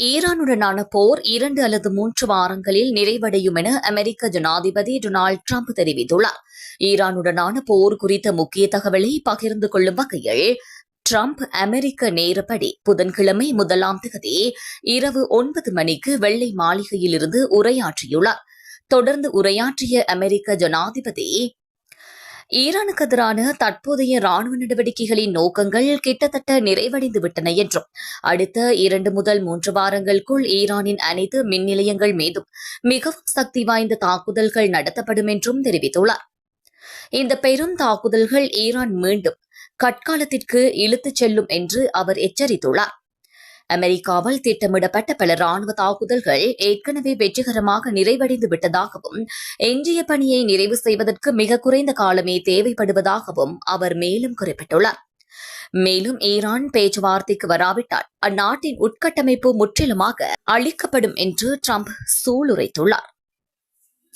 ஈரானுடனான போர் 2 அல்லது 3 வாரங்களில் நிறைவடையும் என அமெரிக்க ஜனாதிபதி டொனால்டு டிரம்ப் தெரிவித்துள்ளார். ஈரானுடனான போர் குறித்த முக்கிய தகவலை பகிர்ந்து கொள்ளும் வகையில் டிரம்ப் அமெரிக்க நேரப்படி புதன்கிழமை 1ஆம் தேதி இரவு 9 மணிக்கு வெள்ளை மாளிகையிலிருந்து உரையாற்றியுள்ளார். தொடர்ந்து உரையாற்றிய அமெரிக்க ஜனாதிபதி, ஈரானுக்கு எதிரான தற்போதைய ராணுவ நடவடிக்கைகளின் நோக்கங்கள் கிட்டத்தட்ட நிறைவடைந்துவிட்டன என்றும், அடுத்த 2 முதல் 3 வாரங்களுக்குள் ஈரானின் அனைத்து மின் நிலையங்கள் மீதும் மிகவும் சக்தி வாய்ந்த தாக்குதல்கள் நடத்தப்படும் என்றும் தெரிவித்துள்ளார். இந்த பெரும் தாக்குதல்கள் ஈரான் மீண்டும் கட்காலத்திற்கு இழுத்துச் செல்லும் என்று அவர் எச்சரித்துள்ளார். அமெரிக்காவால் திட்டமிடப்பட்ட பல ராணுவ தாக்குதல்கள் ஏற்கனவே வெற்றிகரமாக நிறைவடைந்து விட்டதாகவும், எஞ்சிய பணியை நிறைவு செய்வதற்கு மிக குறைந்த காலமே தேவைப்படுவதாகவும் அவர் மேலும் குறிப்பிட்டுள்ளார். மேலும் ஈரான் பேச்சுவார்த்தைக்கு வராவிட்டால் அந்நாட்டின் உட்கட்டமைப்பு முற்றிலுமாக அழிக்கப்படும் என்று டிரம்ப் சூளுரைத்துள்ளார்.